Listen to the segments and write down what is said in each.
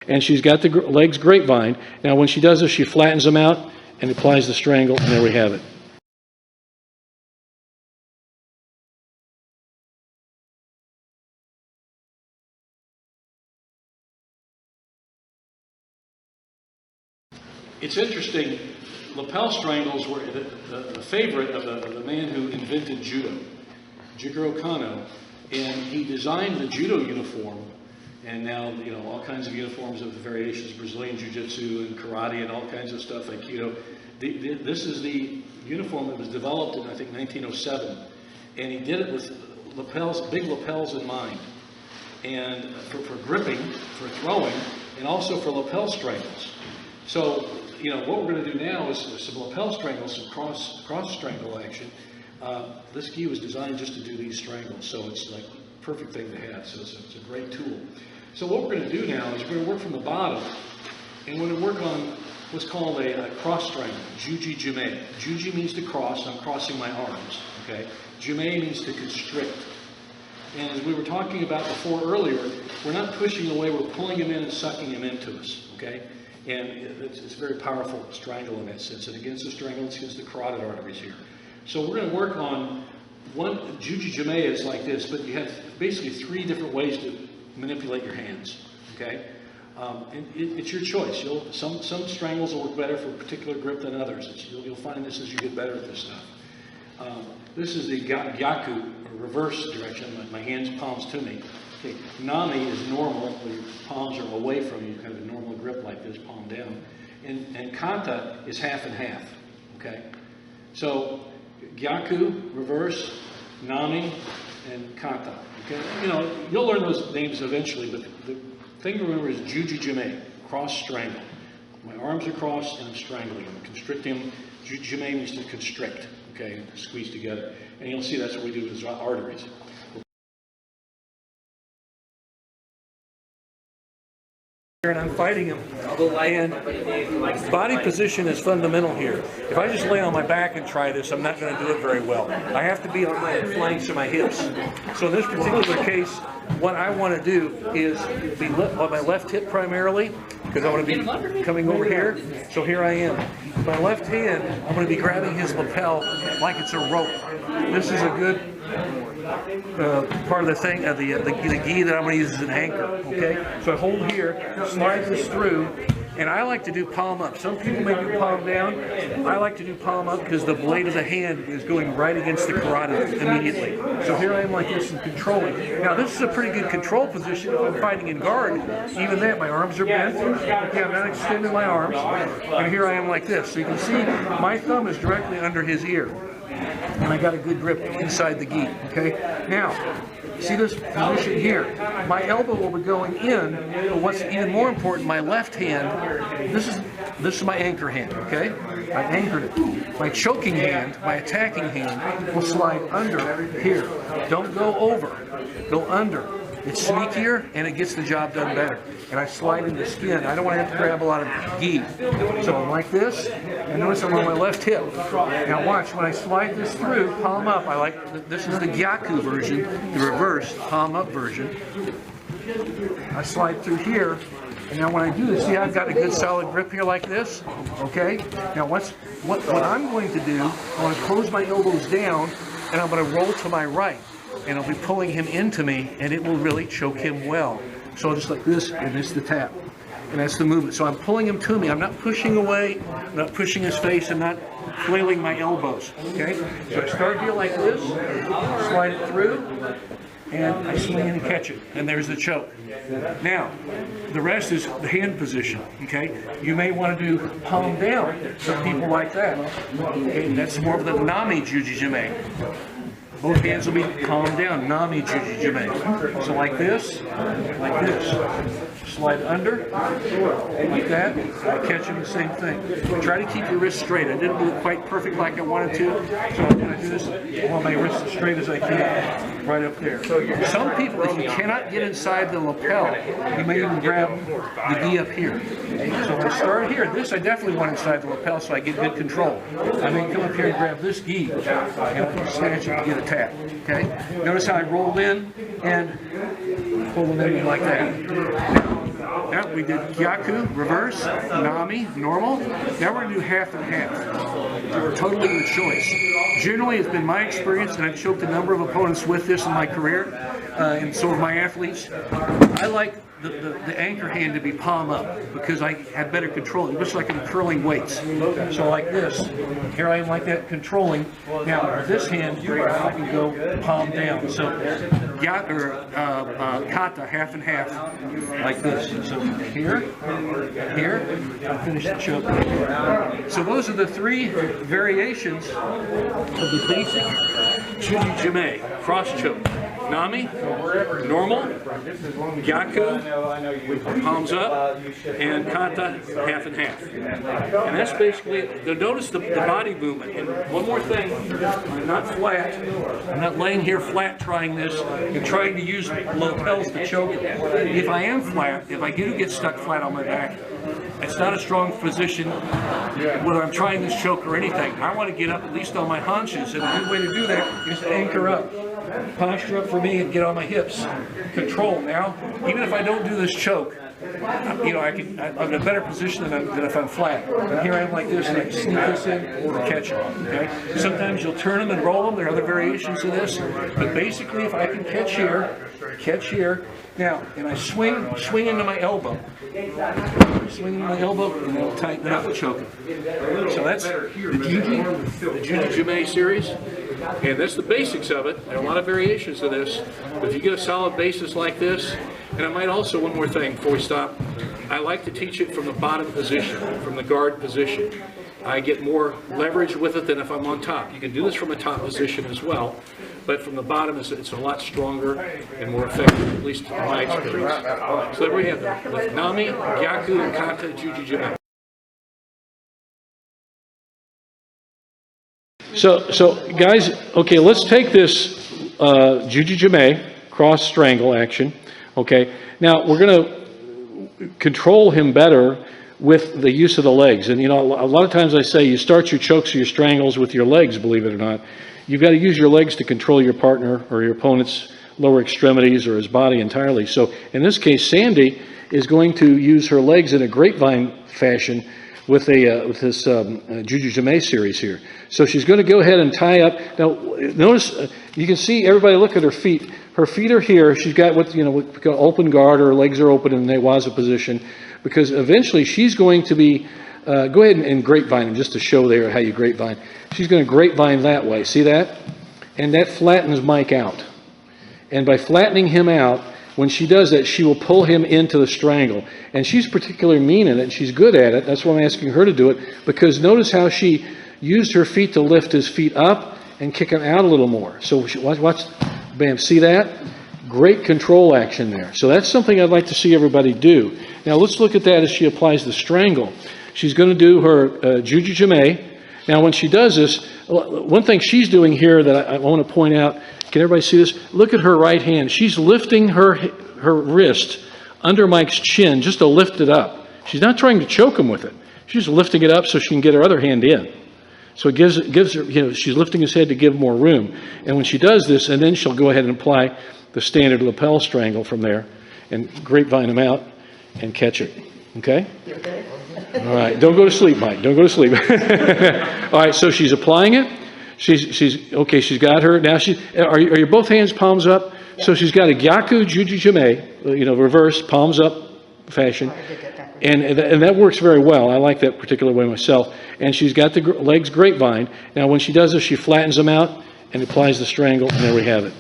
and she's got the legs grapevine. Now when she does this, she flattens them out and applies the strangle, and there we have it. It's interesting, lapel strangles were the favorite of the man who invented judo, Jigoro Kano, and he designed the judo uniform, and now, you know, all kinds of uniforms of the variations, Brazilian jiu-jitsu and karate and all kinds of stuff, aikido. This is the uniform that was developed in, I think, 1907, and he did it with lapels, big lapels in mind, and for gripping, for throwing, and also for lapel strangles. So, you know, what we're going to do now is some lapel strangles, some cross strangle action. This gi was designed just to do these strangles, so it's like a perfect thing to have. So it's a great tool. So what we're going to do now is we're going to work from the bottom, and we're going to work on what's called a cross strangle, Juji Jime. Juji means to cross. I'm crossing my arms. Okay. Jime means to constrict. And as we were talking about before earlier, we're not pushing away. We're pulling him in and sucking him into us. Okay. And it's a very powerful strangle in that sense. And against the strangle, it's against the carotid arteries here. So we're going to work on one. Juji Jime is like this, but you have basically 3 different ways to manipulate your hands. Okay, and it's your choice. Some strangles will work better for a particular grip than others. You'll find this as you get better at this stuff. This is the GYAKU, or reverse direction. My hands, palms to me. Okay, NAMI is normal, where your palms are away from you, kind of a normal grip like this, palm down. And KATA is half and half, okay? So, GYAKU, reverse, NAMI, and KATA, okay? You know, you'll learn those names eventually, but the thing to remember is Juji Jime, cross strangle. My arms are crossed and I'm strangling them, constricting them. Juji Jime means to constrict, okay, squeeze together. And you'll see that's what we do with arteries. And I'm fighting him, and body position is fundamental here. If I just lay on my back and try this, I'm not going to do it very well. I have to be on my flanks and my hips. So in this particular case, what I want to do is be on my left hip primarily, because I want to be coming over here. So here I am. With my left hand, I'm going to be grabbing his lapel like it's a rope. This is a good part of the thing, the gi that I'm going to use as an anchor, okay? So I hold here, slide this through, and I like to do palm up. Some people may do palm down. I like to do palm up because the blade of the hand is going right against the carotid immediately. So here I am like this and controlling. Now this is a pretty good control position if I'm fighting in guard. Even that, my arms are bent. Okay, I'm not extending my arms. And here I am like this. So you can see my thumb is directly under his ear. And I got a good grip inside the gi, okay? Now, see this position here? My elbow will be going in, but what's even more important, my left hand, this is my anchor hand, okay? I anchored it. My choking hand, my attacking hand, will slide under here. Don't go over, go under. It's sneakier and it gets the job done better. And I slide into the skin. I don't want to have to grab a lot of gi. So I'm like this, and notice I'm on my left hip. Now watch, when I slide this through, palm up, this is the GYAKU version, the reverse palm up version. I slide through here, and now when I do this, see I've got a good solid grip here like this, okay? Now what I'm going to do, I want to close my elbows down, and I'm going to roll to my right. And I'll be pulling him into me, and it will really choke him well. So just like this, and this is the tap. And that's the movement. So I'm pulling him to me. I'm not pushing away, I'm not pushing his face, I'm not flailing my elbows. Okay? So I start here like this, slide it through, and I swing in and catch it. And there's the choke. Now, the rest is the hand position. Okay? You may want to do palm down. Some people like that. Okay? That's more of the NAMI Juji Jime. Both hands will be palm down, NAMI Juji Jime. So like this, slide under, like that, I catch him the same thing. Try to keep your wrists straight. I didn't do it quite perfect like I wanted to, so I'm going to do this. I want my wrists as straight as I can, right up there. Some people, if you cannot get inside the lapel, you may even grab the gi up here. So when I start here, this I definitely want inside the lapel so I get good control. I may come up here and grab this gi, and I'll snatch it and get a tap. Okay? Notice how I rolled in and pull them in like that. Now we we did GYAKU, reverse, NAMI, normal. Now we're going to do half and half. Totally your choice. Generally, it's been my experience, and I've choked a number of opponents with this in my career, and so have my athletes. I like the anchor hand to be palm up because I have better control. It looks like I'm curling weights. So like this, here I am like that controlling. Now this hand, I can go palm down. So KATA, half and half, like this. So here, and finish the choke. So those are the three variations of the basic Juji Jime, cross choke. NAMI, normal, GYAKU, palms up, and KATA, half and half. And that's basically, notice the body movement. And one more thing, I'm not flat. I'm not laying here flat trying this and trying to use lapels to choke it. If I am flat, if I do get stuck flat on my back, it's not a strong position whether I'm trying this choke or anything. I want to get up at least on my haunches, and a good way to do that is to anchor up. Posture up for me and get on my hips. Control now. Even if I don't do this choke, I'm in a better position than if I'm flat. And here I am like this, and I can sneak this in or catch it. Okay. Sometimes you'll turn them and roll them. There are other variations of this, but basically, if I can catch here. Now, and I swing into my elbow. Swing into my elbow, and I'll tighten it up and choke it. So that's the Juji Jime series. And that's the basics of it. There are a lot of variations of this. But if you get a solid basis like this, and I might also, one more thing before we stop, I like to teach it from the bottom position, from the guard position. I get more leverage with it than if I'm on top. You can do this from a top position as well, but from the bottom it's a lot stronger and more effective, at least in my experience. So there we have the NAMI, GYAKU, and KATA Juji Jime. So guys, okay, let's take this Juji Jime cross strangle action. Okay, now we're going to control him better with the use of the legs. And a lot of times I say you start your chokes or your strangles with your legs, believe it or not. You've got to use your legs to control your partner or your opponent's lower extremities or his body entirely. So in this case, Sandy is going to use her legs in a grapevine fashion with this Juji Jime series here. So she's going to go ahead and tie up. Now, notice, you can see, everybody look at her feet. Her feet are here. She's got what we call open guard. Her legs are open in the Newaza position, because eventually she's going to be, go ahead and grapevine, just to show there how you grapevine. She's going to grapevine that way. See that? And that flattens Mike out. And by flattening him out, when she does that, she will pull him into the strangle. And she's particularly mean in it, and she's good at it. That's why I'm asking her to do it, because notice how she used her feet to lift his feet up and kick him out a little more. So watch, bam, see that? Great control action there. So that's something I'd like to see everybody do. Now let's look at that as she applies the strangle. She's going to do her Juji Jime. Now when she does this, one thing she's doing here that I want to point out, can everybody see this? Look at her right hand. She's lifting her wrist under Mike's chin just to lift it up. She's not trying to choke him with it. She's lifting it up so she can get her other hand in. So it gives her, she's lifting his head to give more room. And when she does this, and then she'll go ahead and apply the standard lapel strangle from there and grapevine him out and catch it. Okay? All right. Don't go to sleep, Mike. Don't go to sleep. All right. So she's applying it. She's okay. She's got her now. Are your both hands palms up? Yeah. So she's got a GYAKU Juji Jime, reverse palms up fashion, and that works very well. I like that particular way myself. And she's got the legs grapevine. Now when she does this, she flattens them out and applies the strangle, and there we have it.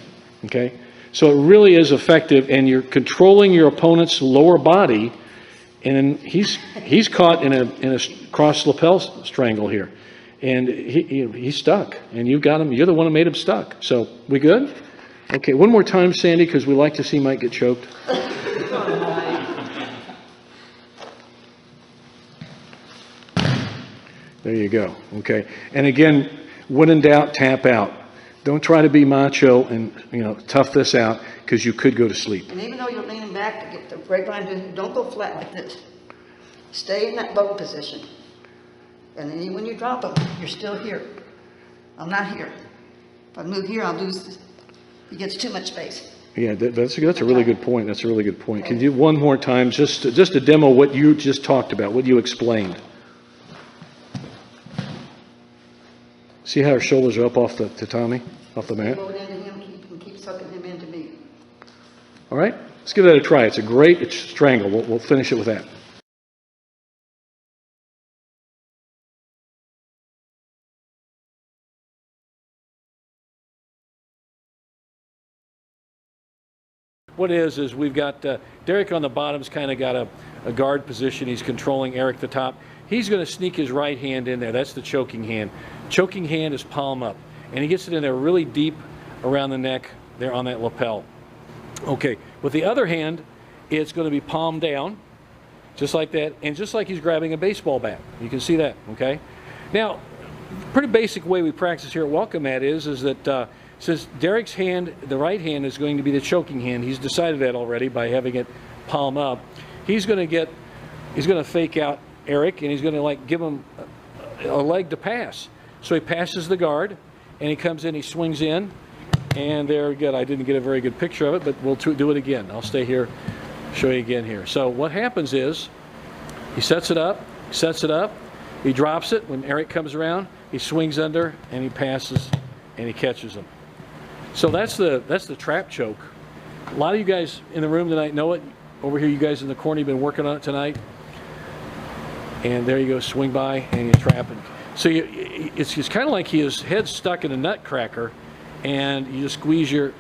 Okay. So it really is effective, and you're controlling your opponent's lower body, and he's caught in a cross lapel strangle here. And he's stuck, and you've got him. You're the one who made him stuck. So we good? Okay, one more time, Sandy, because we like to see Mike get choked. There you go. Okay, and again, when in doubt, tap out. Don't try to be macho and tough this out, because you could go to sleep. And even though you're leaning back to get the grapevine, don't go flat like this. Stay in that bow position. And then when you drop them, you're still here. I'm not here. If I move here, I'll lose this. He gets too much space. Yeah, that's a really good point. That's a really good point. Can you do one more time, just to demo what you just talked about, what you explained? See how her shoulders are up off the tatami, off the mat? Load into him, keep sucking him into me. All right, let's give that a try. It's strangle. We'll finish it with that. What is we've got Derek on the bottom's kind of got a guard position. He's controlling Eric at the top. He's going to sneak his right hand in there. That's the choking hand. Choking hand is palm up. And he gets it in there really deep around the neck there on that lapel. Okay, with the other hand, it's going to be palm down, just like that, and just like he's grabbing a baseball bat. You can see that, okay? Now, pretty basic way we practice here at Welcome Mat is that since Derek's hand, the right hand, is going to be the choking hand, he's decided that already by having it palm up. He's going to fake out Eric, and he's going to like give him a leg to pass. So he passes the guard, and he comes in, he swings in, and there, good. I didn't get a very good picture of it, but we'll do it again. I'll stay here, show you again here. So what happens is, he sets it up, he drops it. When Eric comes around, he swings under, and he passes, and he catches him. So that's the trap choke. A lot of you guys in the room tonight know it. Over here, you guys in the corner, you've been working on it tonight. And there you go, swing by, and you trap it. So it's kind of like his head's stuck in a nutcracker, and you just squeeze your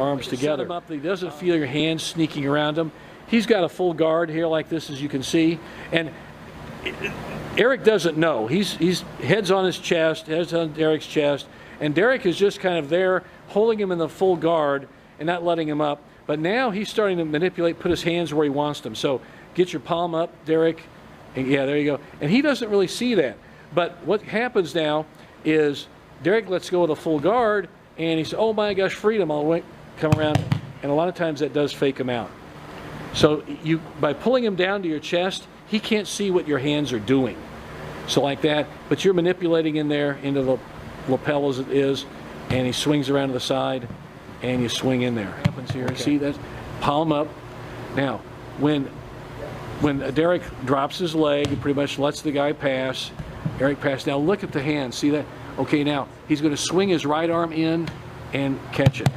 arms together. Set him up, he doesn't feel your hands sneaking around him. He's got a full guard here like this, as you can see. And Eric doesn't know. He's head's on his chest, head's on Derek's chest, and Derek is just kind of there holding him in the full guard and not letting him up. But now he's starting to manipulate, put his hands where he wants them. So get your palm up, Derek. And yeah, there you go. And he doesn't really see that. But what happens now is Derek lets go of the full guard, and he says, oh my gosh, freedom, I'll come around. And a lot of times that does fake him out. So by pulling him down to your chest, he can't see what your hands are doing. So like that, but you're manipulating in there into the lapel as it is, and he swings around to the side, and you swing in there. What happens here, okay. See that? Palm up. Now, when Derek drops his leg, he pretty much lets the guy pass. Eric pass. Now look at the hand. See that? Okay, now he's going to swing his right arm in and catch it.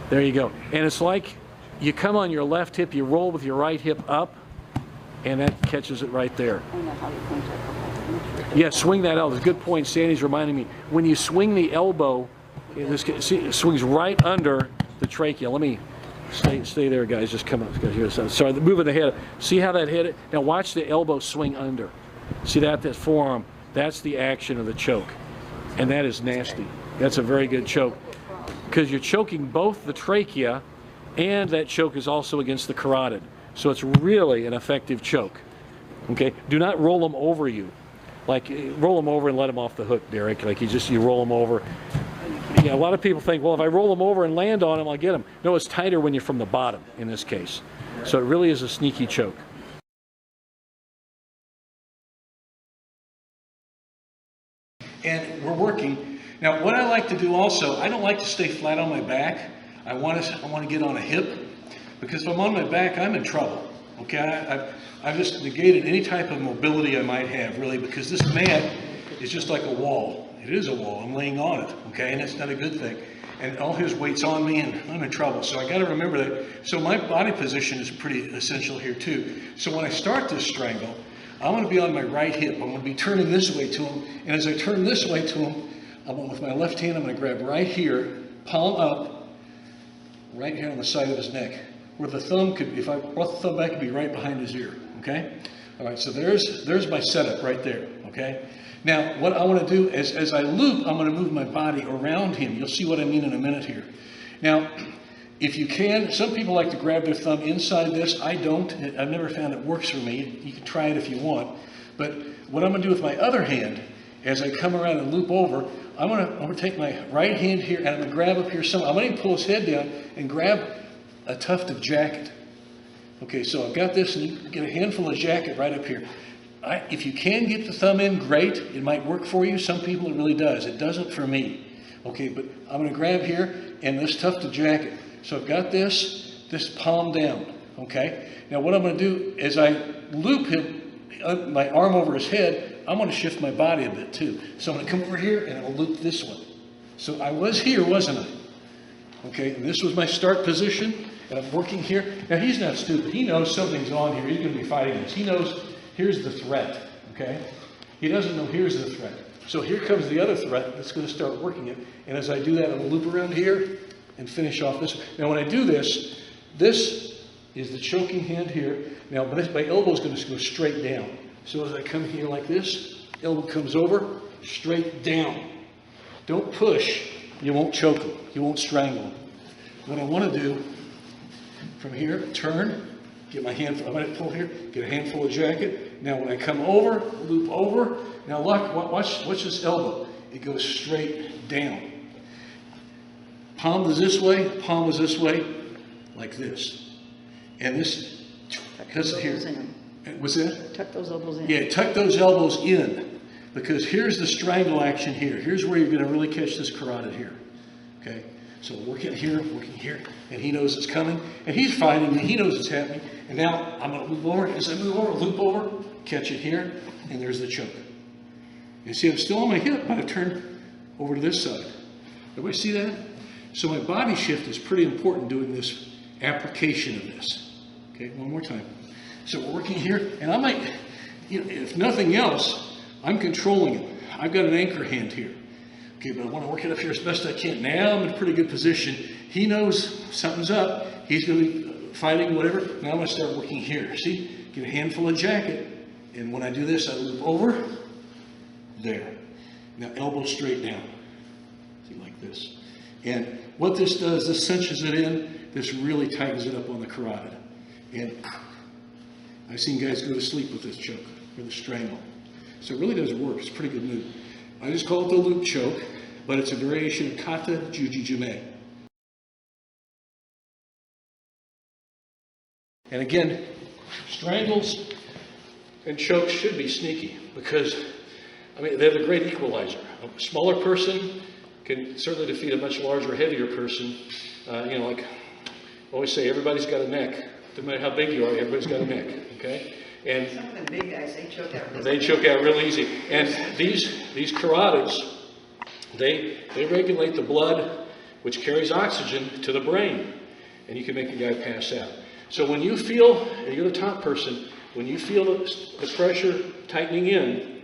There you go. And it's like you come on your left hip, you roll with your right hip up, and that catches it right there. Yeah, swing that elbow. Good point. Sandy's reminding me. When you swing the elbow, see, it swings right under the trachea. Let me stay there, guys. Just come up. Sorry, moving the head. See how that hit it? Now watch the elbow swing under. See that forearm? That's the action of the choke. And that is nasty. That's a very good choke. Because you're choking both the trachea, and that choke is also against the carotid. So it's really an effective choke. Okay? Do not roll them over you. Like, roll them over and let them off the hook, Derek. Like, you roll them over. Yeah, a lot of people think, well, if I roll them over and land on them, I'll get them. No, it's tighter when you're from the bottom in this case. So it really is a sneaky choke. And we're working. Now, what I like to do also, I don't like to stay flat on my back. I want to get on a hip, because if I'm on my back, I'm in trouble. Okay, I've just negated any type of mobility I might have, really, because this mat is just like a wall. It is a wall. I'm laying on it, okay, and that's not a good thing. And all his weight's on me, and I'm in trouble. So I got to remember that. So my body position is pretty essential here too. So when I start this strangle, I'm going to be on my right hip. I'm going to be turning this way to him, and as I turn this way to him, with my left hand, I'm going to grab right here, palm up, right here on the side of his neck, where the thumb could, if I brought the thumb back, it'd be right behind his ear, okay? All right, so there's my setup right there, okay? Now, what I want to do is, as I loop, I'm going to move my body around him. You'll see what I mean in a minute here. Now, if you can, some people like to grab their thumb inside this. I don't. I've never found it works for me. You can try it if you want. But what I'm going to do with my other hand, as I come around and loop over, I'm going to take my right hand here, and I'm going to grab up here somewhere. I'm going to pull his head down and grab a tuft of jacket. Okay, so I've got this, and you get a handful of jacket right up here. If you can get the thumb in, great. It might work for you. Some people it really does. It doesn't for me. Okay, but I'm going to grab here, and this tuft of jacket. So I've got this palm down, okay? Now what I'm going to do is I loop him, my arm over his head, I'm going to shift my body a bit too. So I'm going to come over here and I'll loop this one. So I was here, wasn't I? Okay, and this was my start position, and I'm working here. Now he's not stupid. He knows something's on here. He's going to be fighting this. He knows here's the threat, okay? He doesn't know here's the threat. So here comes the other threat that's going to start working it. And as I do that, I'm going to loop around here and finish off this. Now when I do this, this is the choking hand here. Now my elbow is going to go straight down. So as I come here like this, elbow comes over, straight down. Don't push. You won't choke him. You won't strangle him. What I want to do from here, turn, get my hand, I'm going to pull here, get a handful of jacket. Now when I come over, loop over. Now look, watch this elbow. It goes straight down. Palm is this way, palm is this way, like this. And this, because here. What's that? Tuck those elbows in. Yeah, tuck those elbows in. Because here's the strangle action here. Here's where you're going to really catch this carotid here. Okay? So working here, and he knows it's coming. And he's fighting, and he knows it's happening. And now I'm going to move over. As I move over, loop over, catch it here, and there's the choke. You see, I'm still on my hip, but I've turned over to this side. Everybody see that? So my body shift is pretty important doing this application of this. Okay, one more time. So we're working here, and I might, if nothing else, I'm controlling it. I've got an anchor hand here. Okay, but I want to work it up here as best I can. Now I'm in a pretty good position. He knows something's up. He's going to be fighting, whatever. Now I'm going to start working here. See? Get a handful of jacket. And when I do this, I loop over. There. Now elbow straight down. See, like this. And what this does, this cinches it in. This really tightens it up on the carotid. And I've seen guys go to sleep with this choke, or the strangle. So it really does work. It's a pretty good move. I just call it the loop choke, but it's a variation of KATA Juji Jime. And again, strangles and chokes should be sneaky because, I mean, they're the great equalizer. A smaller person can certainly defeat a much larger, heavier person. Like I always say, everybody's got a neck. No matter how big you are, everybody's got a neck, okay? And some of the big guys, they choke out really easy. They choke out real easy. And these carotids, they regulate the blood, which carries oxygen to the brain. And you can make a guy pass out. So when you feel, and you're the top person, when you feel the pressure tightening in,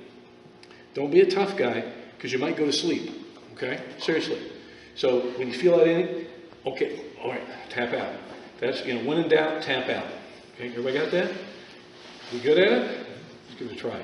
don't be a tough guy, because you might go to sleep, okay? Seriously. So when you feel that in, okay, all right, tap out. That's, when in doubt, tap out. Okay, everybody got that? You good at it? Let's give it a try.